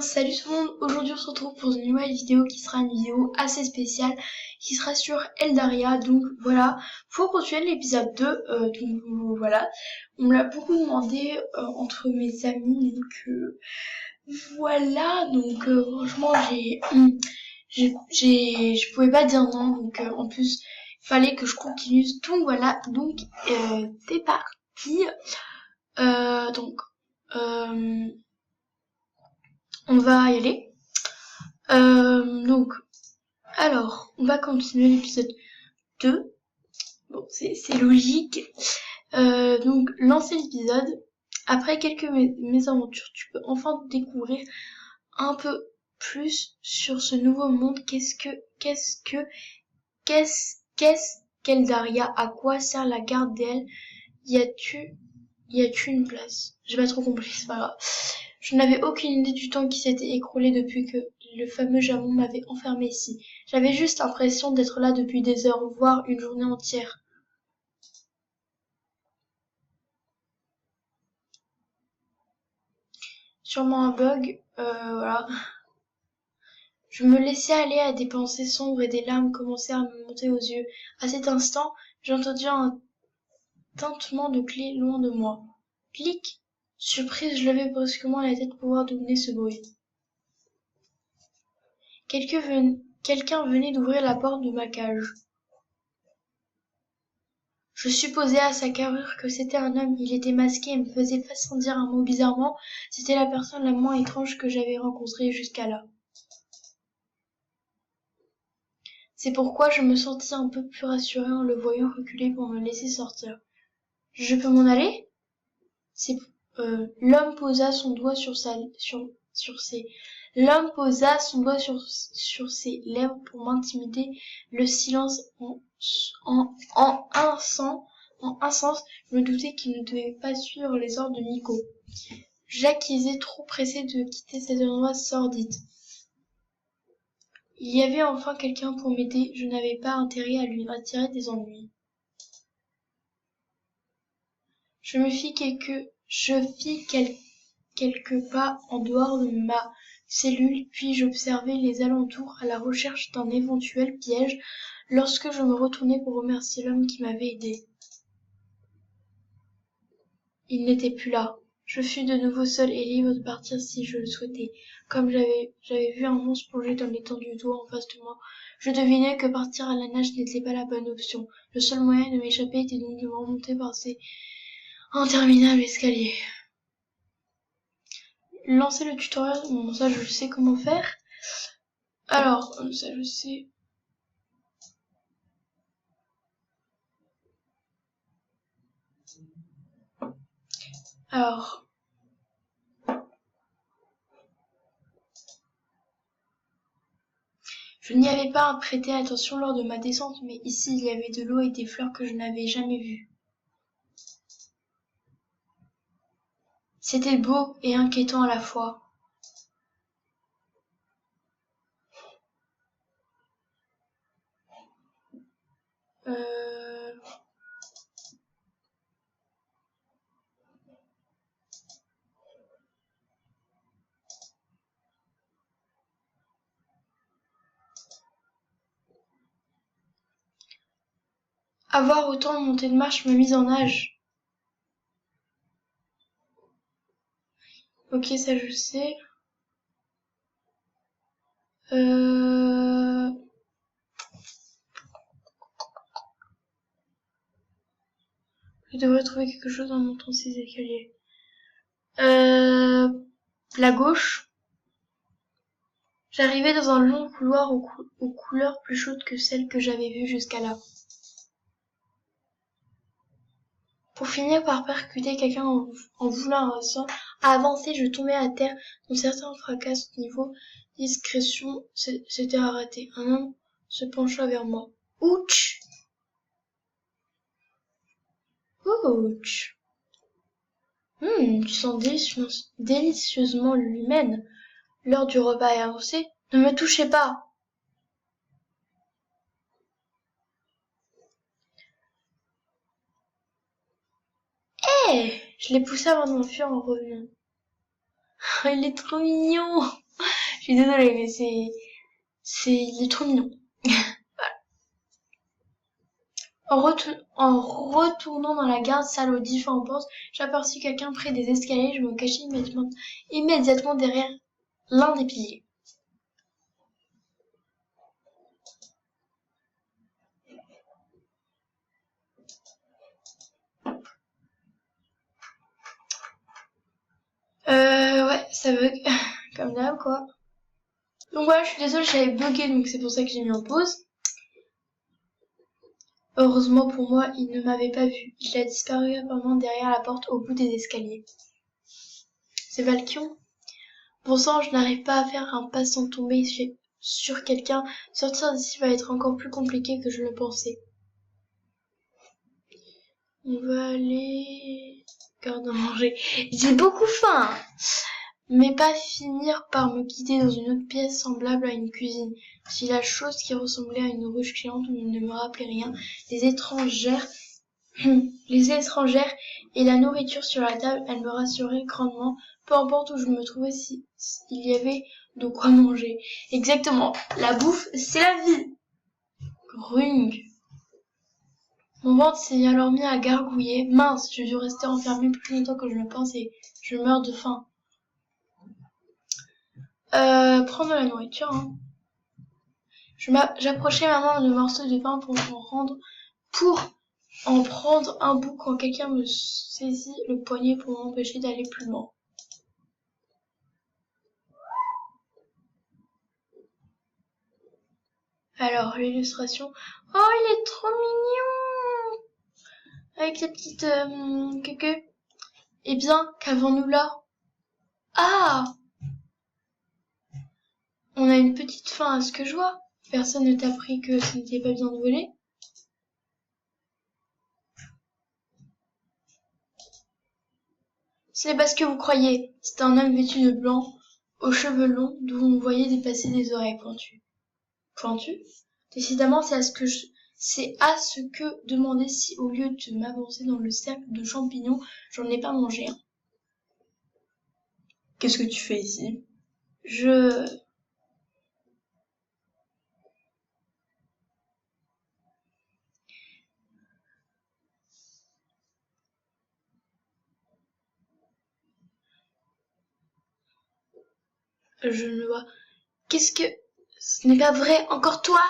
Salut tout le monde, aujourd'hui on se retrouve pour une nouvelle vidéo qui sera une vidéo assez spéciale qui sera sur Eldaria. Donc voilà, pour continuer l'épisode 2, voilà, on me l'a beaucoup demandé entre mes amis, franchement je pouvais pas dire non, en plus il fallait que je continue, donc voilà, c'est parti. Euh, donc euh, on va y aller. Donc, alors, on va continuer l'épisode 2. Bon, c'est logique. Donc, lancer l'épisode. Après quelques mésaventures, tu peux enfin découvrir un peu plus sur ce nouveau monde. Qu'est-ce qu'Eldaria? À quoi sert la garde d'elle? Y a-tu une place? J'ai pas trop compris, c'est pas grave. Je n'avais aucune idée du temps qui s'était écroulé depuis que le fameux Jamon m'avait enfermé ici. J'avais juste l'impression d'être là depuis des heures, voire une journée entière. Sûrement un bug, voilà. Je me laissais aller à des pensées sombres et des larmes commencèrent à me monter aux yeux. À cet instant, j'ai entendu un tintement de clé loin de moi. Clic! Surprise, je levai brusquement la tête pour voir d'où venait ce bruit. Quelqu'un venait d'ouvrir la porte de ma cage. Je supposais à sa carrure que c'était un homme. Il était masqué et me faisait façon dire un mot bizarrement. C'était la personne la moins étrange que j'avais rencontrée jusqu'à là. C'est pourquoi je me sentis un peu plus rassurée en le voyant reculer pour me laisser sortir. Je peux m'en aller? C'est, l'homme posa son doigt sur ses, l'homme posa son doigt sur ses lèvres pour m'intimider. Le silence en un sens, je me doutais qu'il ne devait pas suivre les ordres de Nico. J'acquisais trop pressé de quitter cet endroit sordide. Il y avait enfin quelqu'un pour m'aider, je n'avais pas intérêt à lui attirer des ennuis. Je fis quelques pas en dehors de ma cellule, puis j'observai les alentours à la recherche d'un éventuel piège lorsque je me retournai pour remercier l'homme qui m'avait aidé. Il n'était plus là. Je fus de nouveau seule et libre de partir si je le souhaitais. Comme j'avais vu un monstre plonger dans l'étendue d'eau en face de moi, je devinai que partir à la nage n'était pas la bonne option. Le seul moyen de m'échapper était donc de remonter par ces interminables escaliers. Lancer le tutoriel, bon, ça je sais comment faire. Alors, ça je sais. Alors, je n'y avais pas prêté attention lors de ma descente, mais ici il y avait de l'eau et des fleurs que je n'avais jamais vues. C'était beau et inquiétant à la fois. Euh... Avoir autant de montées de marche me mise en nage. Ok, ça je sais. Euh... Je devrais trouver quelque chose en montant ces escaliers. Euh... La gauche. J'arrivais dans un long couloir aux couleurs plus chaudes que celles que j'avais vues jusqu'à là. Pour finir par percuter quelqu'un en voulant avancer, je tombais à terre. Dans certains fracas niveau discrétion s'était arrêté. Un homme se pencha vers moi. Ouch! Ouch! Tu sens délicieusement l'humaine. L'heure du repas est avancée. Ne me touchez pas! Je l'ai poussé avant de m'enfuir en revenant. Il est trop mignon! suis désolée, mais il est trop mignon. En retournant dans la garde salle aux différents postes, j'aperçus quelqu'un près des escaliers. Je me cachai immédiatement derrière l'un des piliers. Ouais, ça bug. Comme d'hab, quoi. Donc voilà, je suis désolée, j'avais bugué, donc c'est pour ça que j'ai mis en pause. Heureusement pour moi, il ne m'avait pas vu. Il a disparu apparemment derrière la porte au bout des escaliers. C'est Valkion. Bon sang, je n'arrive pas à faire un pas sans tomber sur quelqu'un. Sortir d'ici va être encore plus compliqué que je le pensais. On va aller... garde à manger. J'ai beaucoup faim, mais pas finir par me quitter dans une autre pièce semblable à une cuisine. Si la chose qui ressemblait à une ruche géante ne me rappelait rien, les étrangères et la nourriture sur la table, elle me rassurait grandement, peu importe où je me trouvais, s'il y avait de quoi manger. Exactement, la bouffe, c'est la vie. Grung. Mon ventre s'est alors mis à gargouiller. Mince, j'ai dû rester enfermée plus longtemps que je le pensais. Je meurs de faim. Prendre de la nourriture, hein. J'approchais ma main de morceaux de pain pour en prendre un bout quand quelqu'un me saisit le poignet pour m'empêcher d'aller plus loin. Alors, l'illustration. Oh, il est trop mignon! Avec la petite queue. Eh bien, qu'avons-nous là? Ah! On a une petite fin à ce que je vois. Personne ne t'a appris que ce n'était pas bien de voler? Ce n'est pas ce que vous croyez. C'était un homme vêtu de blanc, aux cheveux longs, d'où on voyait dépasser des oreilles pointues. Pointues? Décidément, c'est à ce que demander si, au lieu de m'avancer dans le cercle de champignons, j'en ai pas mangé un. Qu'est-ce que tu fais ici? Je ne vois. Qu'est-ce que... Ce n'est pas vrai, encore toi?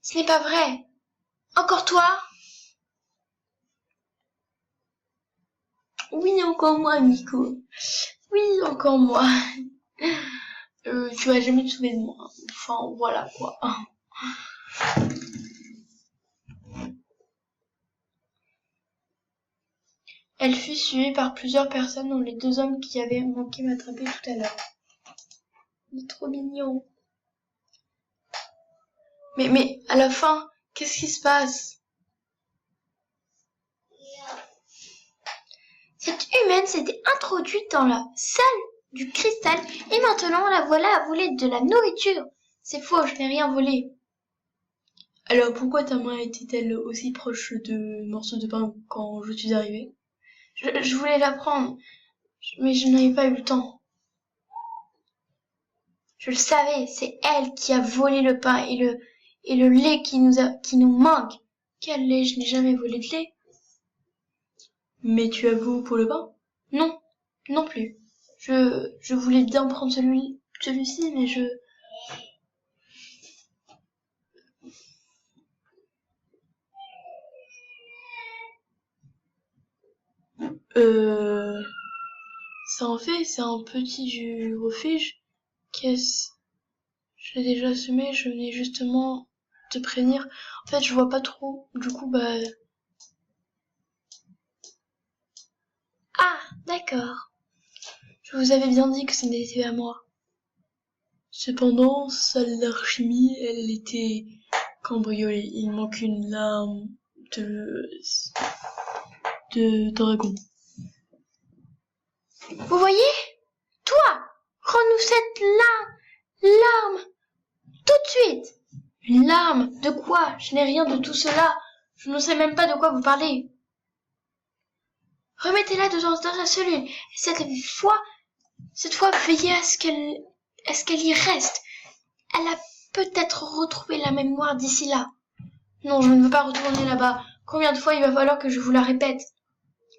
Ce n'est pas vrai. Encore toi? Oui, encore moi, Miko. Oui, encore moi. Tu vas jamais te souvenir de moi. Enfin, voilà, quoi. Elle fut suivie par plusieurs personnes, dont les 2 hommes qui avaient manqué m'attraper tout à l'heure. Il est trop mignon. Mais, à la fin, qu'est-ce qui se passe? Cette humaine s'était introduite dans la salle du cristal et maintenant la voilà à voler de la nourriture. C'est faux, je n'ai rien volé. Alors pourquoi ta main était-elle aussi proche de morceaux de pain quand je suis arrivée? Je voulais la prendre, mais je n'avais pas eu le temps. Je le savais, c'est elle qui a volé le pain et le lait qui nous manque. Quel lait? Je n'ai jamais volé de lait. Mais tu as goût pour le pain? Non, non plus. Je voulais bien prendre celui-ci, mais je... Ça en fait, c'est un petit du refuge. Qu'est-ce? Je l'ai déjà semé, je venais justement te prévenir. En fait, je vois pas trop. Du coup, bah... Ah, d'accord. Je vous avais bien dit que ce n'était à moi. Cependant, salle d'alchimie, elle était cambriolée. Il manque une lame de dragon. Vous voyez? Toi, rends-nous cette larme, tout de suite. Une larme? De quoi? Je n'ai rien de tout cela. Je ne sais même pas de quoi vous parlez. Remettez-la dans sa cellule. Cette fois, veillez à ce qu'elle y reste. Elle a peut-être retrouvé la mémoire d'ici là. Non, je ne veux pas retourner là-bas. Combien de fois il va falloir que je vous la répète?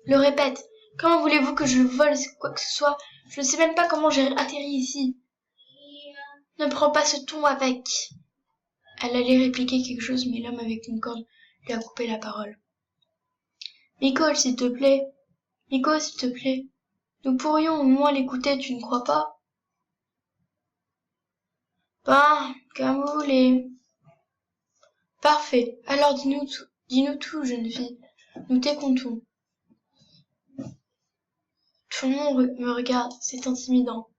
Le répète. Comment voulez-vous que je vole quoi que ce soit? Je ne sais même pas comment j'ai atterri ici. Ne prends pas ce ton avec. Elle allait répliquer quelque chose, mais l'homme avec une corde lui a coupé la parole. Miko, s'il te plaît. Miko, s'il te plaît. Nous pourrions au moins l'écouter, tu ne crois pas? Ben, comme vous voulez. Parfait. Alors dis-nous tout, jeune fille. Nous t'écoutons. Tout le monde me regarde, c'est intimidant.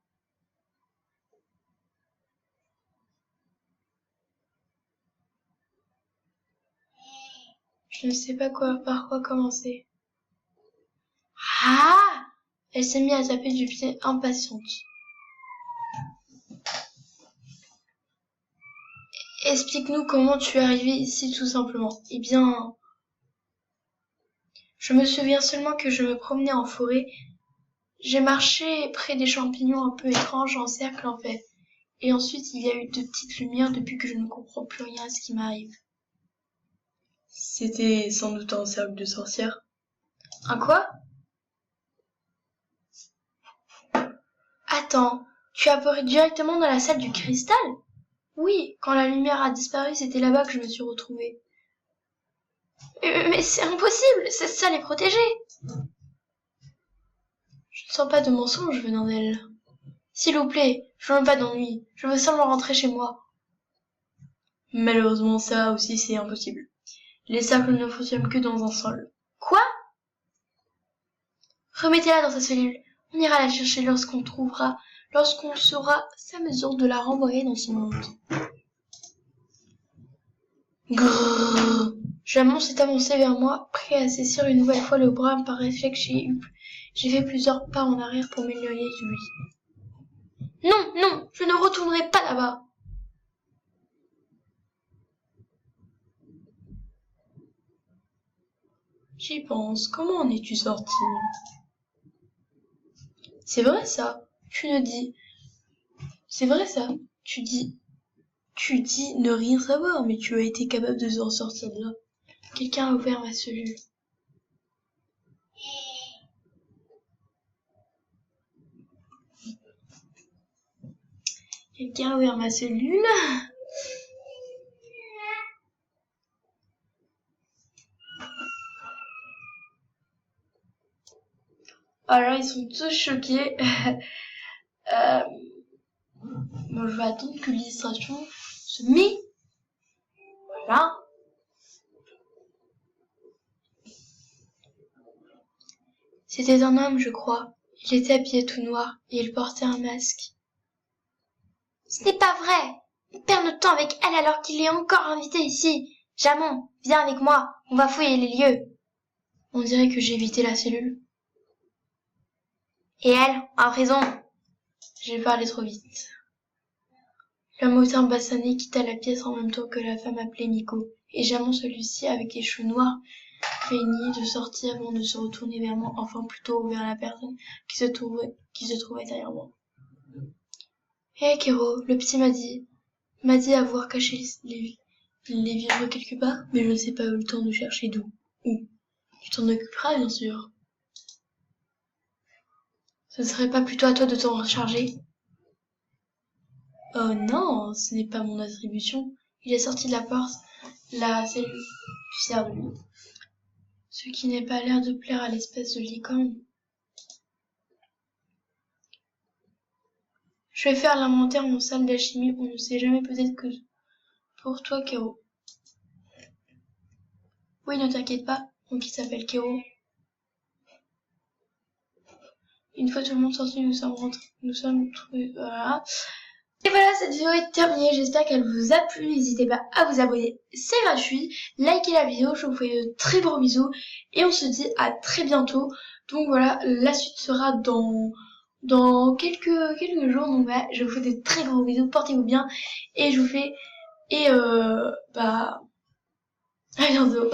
Je ne sais pas par quoi commencer. Ah! Elle s'est mise à taper du pied impatiente. Explique-nous comment tu es arrivée ici tout simplement. Eh bien, je me souviens seulement que je me promenais en forêt. J'ai marché près des champignons un peu étranges en cercle en fait. Et ensuite il y a eu de petites lumières depuis que je ne comprends plus rien à ce qui m'arrive. C'était sans doute un cercle de sorcières. Un quoi? Attends, tu as apparu directement dans la salle du cristal? Oui, quand la lumière a disparu, c'était là-bas que je me suis retrouvée. Mais c'est impossible, cette salle est protégée. Je ne sens pas de mensonge venant d'elle. S'il vous plaît, je ne veux pas d'ennui, je veux seulement rentrer chez moi. Malheureusement, ça aussi, c'est impossible. Les cercles ne fonctionnent que dans un sol. Quoi? Remettez-la dans sa cellule. On ira la chercher lorsqu'on saura sa mesure de la renvoyer dans son monde. Grrr. Jamon s'est avancé vers moi, prêt à saisir une nouvelle fois le bras. Par réflexe, j'ai fait plusieurs pas en arrière pour m'éloigner de lui. Non, non, je ne retournerai pas là-bas. J'y pense, comment en es-tu sortie? C'est vrai ça, c'est vrai ça, tu dis ne rien savoir, mais tu as été capable de en sortir de là. Quelqu'un a ouvert ma cellule. Quelqu'un a ouvert ma cellule. Alors ils sont tous choqués. Bon, je vais attendre que l'illustration se met. Voilà. C'était un homme, je crois. Il était habillé tout noir et il portait un masque. Ce n'est pas vrai. Il perd notre temps avec elle alors qu'il est encore invité ici. Jamon, viens avec moi. On va fouiller les lieux. On dirait que j'ai évité la cellule. Et elle, en prison. J'ai parlé trop vite. L'homme au teint bassané quitta la pièce en même temps que la femme appelée Miko, et Jamon, celui-ci avec les cheveux noirs, feignit de sortir avant de se retourner vers moi, enfin plutôt vers la personne qui se trouvait derrière moi. Hé, Kero, le petit m'a dit avoir caché les vivres quelque part, mais je ne sais pas eu le temps de chercher d'où. Où? Tu t'en occuperas, bien sûr. Ce ne serait pas plutôt à toi de t'en charger? Oh non, ce n'est pas mon attribution. Il est sorti de la porte, la cellule fière de lui. Ce qui n'est pas l'air de plaire à l'espèce de licorne. Je vais faire l'inventaire en salle d'alchimie, on ne sait jamais, peut-être que pour toi, Kero. Oui, ne t'inquiète pas, donc il s'appelle Kero. Une fois tout le monde sorti, nous sommes trouvés, voilà. Et voilà, cette vidéo est terminée, j'espère qu'elle vous a plu, n'hésitez pas à vous abonner, c'est gratuit, likez la vidéo, je vous fais de très gros bisous, et on se dit à très bientôt. Donc voilà, la suite sera dans quelques jours, donc voilà, je vous fais de très gros bisous, portez-vous bien, et je vous fais, à bientôt.